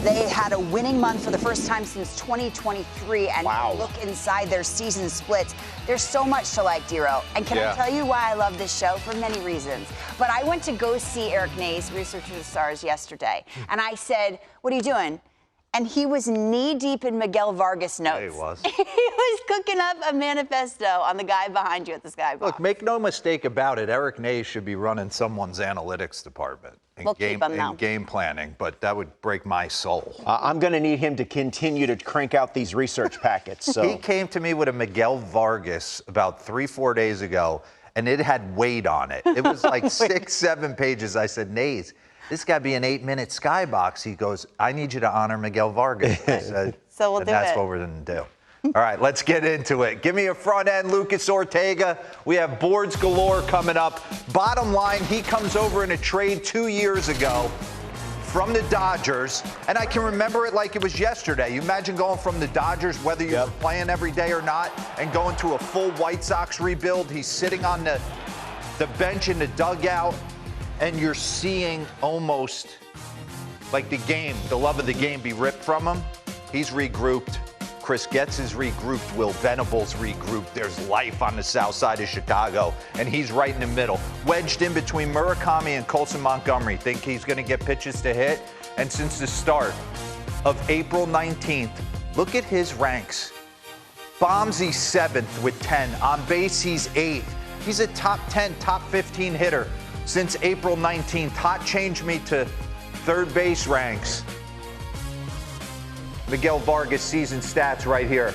They had a winning month for the first time since 2023, and look inside their season splits. There's so much to like, Dero. And can I tell you why I love this show? For many reasons. But I went to go see Eric Nays, Research of the Stars, yesterday, and I said, "What are you doing?" And he was knee-deep in Miguel Vargas notes. Yeah, he was. He was cooking up a manifesto on the guy behind you at the Skybox. Look, make no mistake about it, Eric Nays should be running someone's analytics department and game planning, but that would break my soul. I'm going to need him to continue to crank out these research packets. So. He came to me with a Miguel Vargas about 3-4 days ago, and it had weight on it. It was like 6-7 pages. I said, Nays, this got to be an 8-minute Skybox. He goes, I need you to honor Miguel Vargas. I said, so we'll do that's what we're going to do. All right, let's get into it. Give me a front end, Lucas Ortega. We have boards galore coming up. Bottom line, he comes over in a trade 2 years ago from the Dodgers, and I can remember it like it was yesterday. You imagine going from the Dodgers, whether you're playing every day or not, and going to a full White Sox rebuild. He's sitting on the bench in the dugout, and you're seeing almost like the love of the game be ripped from him. He's regrouped. Chris Getz is regrouped. Will Venables regrouped. There's life on the south side of Chicago, and he's right in the middle. Wedged in between Murakami and Colson Montgomery. Think he's going to get pitches to hit? And since the start of April 19th, look at his ranks. Bombs, he's 7th with 10. On base, he's 8th. He's a top 10, top 15 hitter since April 19th. Hot changed me to third base ranks. Miguel Vargas season stats right here.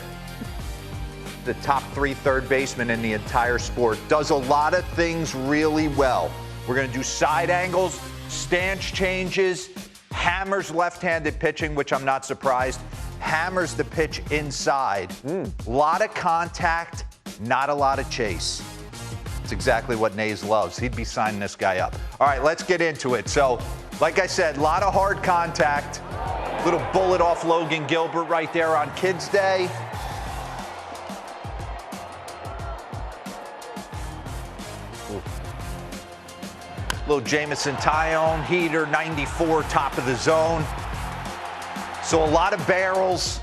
The top 3 third basemen in the entire sport. Does a lot of things really well. We're going to do side angles, stance changes, hammers left-handed pitching, which I'm not surprised. Hammers the pitch inside. A lot of contact, not a lot of chase. It's exactly what Nays loves. He'd be signing this guy up. All right, let's get into it. So, like I said, a lot of hard contact. Little bullet off Logan Gilbert right there on Kids Day. Little Jamison Tyone, heater, 94, top of the zone. So a lot of barrels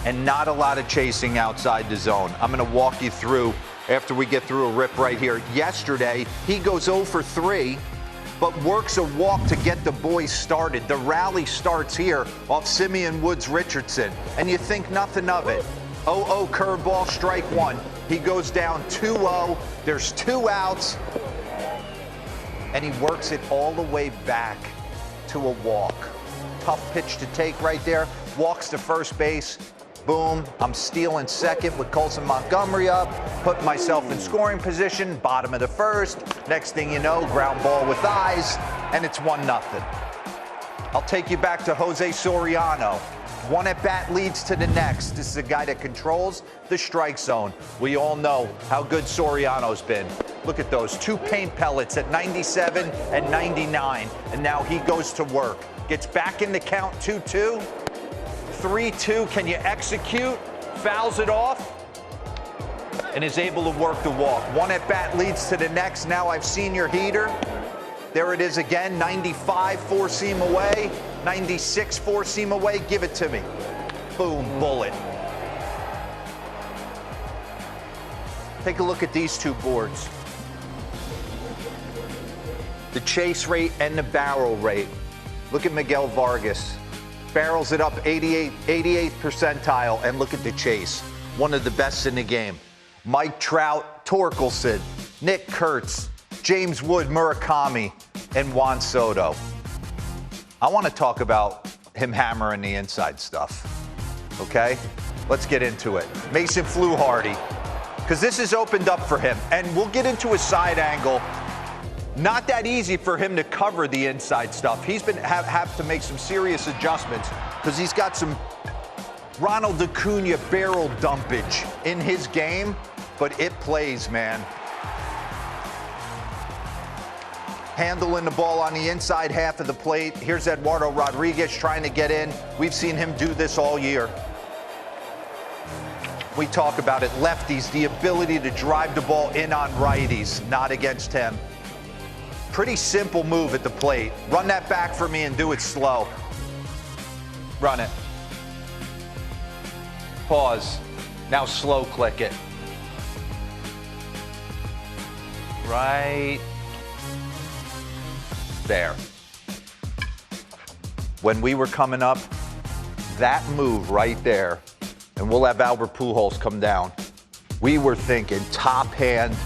and not a lot of chasing outside the zone. I'm going to walk you through after we get through a rip right here. Yesterday, he goes 0 for 3. But works a walk to get the boys started. The rally starts here off Simeon Woods Richardson, and you think nothing of it. 0-0 curveball, strike 1. He goes down 2-0. There's 2 outs, and he works it all the way back to a walk. Tough pitch to take right there. Walks to first base. Boom, I'm stealing second with Colson Montgomery up, putting myself in scoring position, bottom of the first. Next thing you know, ground ball with eyes, and it's 1-0. I'll take you back to Jose Soriano. One at bat leads to the next. This is a guy that controls the strike zone. We all know how good Soriano's been. Look at those 2 paint pellets at 97 and 99, and now he goes to work. Gets back in the count 2-2. 3-2, can you execute? Fouls it off and is able to work the walk. One at bat leads to the next. Now I've seen your heater. There it is again, 95, 4-seam away. 96, 4-seam away. Give it to me. Boom, bullet. Take a look at these 2 boards. The chase rate and the barrel rate. Look at Miguel Vargas. Barrels it up 88th percentile, and look at the chase. One of the best in the game. Mike Trout, Torkelson, Nick Kurtz, James Wood, Murakami, and Juan Soto. I want to talk about him hammering the inside stuff, okay? Let's get into it. Mason Fluharty, because this is opened up for him, and we'll get into a side angle. Not that easy for him to cover the inside stuff. He's been have to make some serious adjustments because he's got some Ronald Acuna barrel dumpage in his game, but it plays, man. Handling the ball on the inside half of the plate. Here's Eduardo Rodriguez trying to get in. We've seen him do this all year. We talk about it. Lefties, the ability to drive the ball in on righties, not against him. Pretty simple move at the plate. Run that back for me and do it slow. Run it. Pause. Now slow click it. Right there. When we were coming up, that move right there, and we'll have Albert Pujols come down, we were thinking top hand,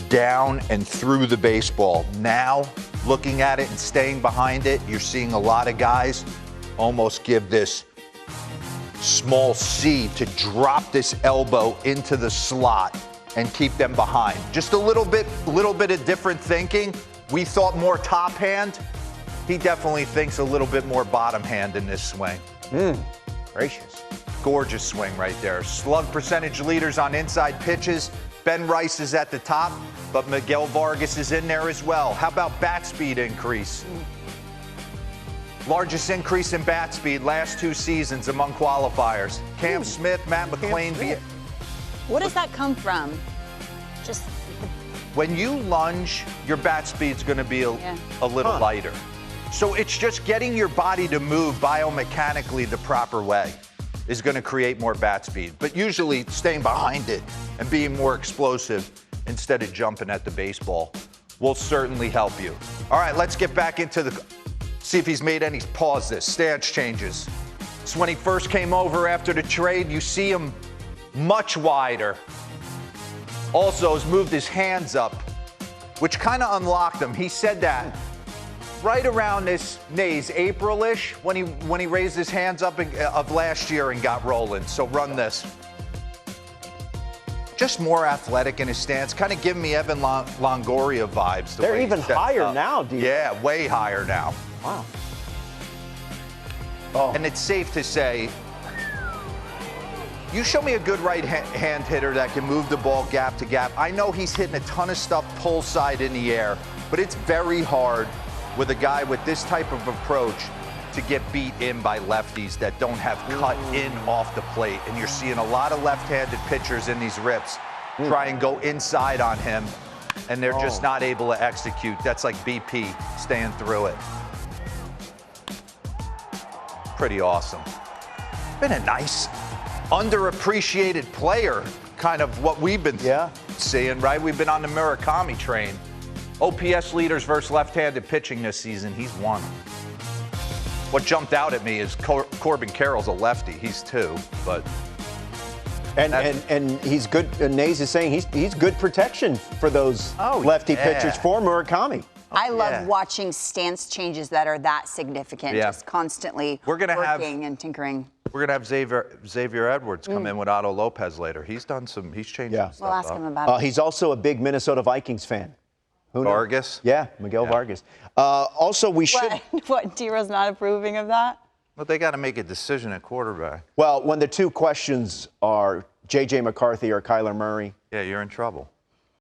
down and through the baseball. Now, looking at it and staying behind it, you're seeing a lot of guys almost give this small C to drop this elbow into the slot and keep them behind. Just a little bit of different thinking. We thought more top hand. He definitely thinks a little bit more bottom hand in this swing. Gracious. Gorgeous swing right there. Slug percentage leaders on inside pitches. Ben Rice is at the top, but Miguel Vargas is in there as well. How about bat speed increase? Largest increase in bat speed last 2 seasons among qualifiers. Cam Smith, Matt McClain. What does that come from? Just when you lunge, your bat speed's going to be a little lighter. So it's just getting your body to move biomechanically the proper way is going to create more bat speed. But usually staying behind it and being more explosive instead of jumping at the baseball will certainly help you. All right, let's get back into see if he's made any stance changes. So when he first came over after the trade, you see him much wider. Also has moved his hands up, which kind of unlocked him. He said that right around this April-ish when he raised his hands up of last year and got rolling. So run this. Just more athletic in his stance, kind of giving me Evan Longoria vibes. They're even higher now, dude. Yeah, way higher now. Wow. And it's safe to say, you show me a good right-hand hitter that can move the ball gap to gap. I know he's hitting a ton of stuff pull side in the air, but it's very hard with a guy with this type of approach to get beat in by lefties that don't have cut in off the plate. And you're seeing a lot of left-handed pitchers in these rips try and go inside on him, and they're just not able to execute. That's like BP staying through it. Pretty awesome. Been a nice, underappreciated player, kind of what we've been seeing, right? We've been on the Murakami train. OPS leaders versus left-handed pitching this season, he's won. What jumped out at me is Corbin Carroll's a lefty. He's 2, but and he's good. Nays is saying he's good protection for those lefty pitchers for Murakami. I love watching stance changes that are that significant, just constantly working and tinkering. We're gonna have Xavier Edwards come in with Otto Lopez later. He's changed some stuff. We'll ask him about it. He's also a big Minnesota Vikings fan. Vargas? Yeah, Miguel Vargas. Also, we should... What, DeRosa's not approving of that? Well, they got to make a decision at quarterback. Well, when the 2 questions are J.J. McCarthy or Kyler Murray... Yeah, you're in trouble.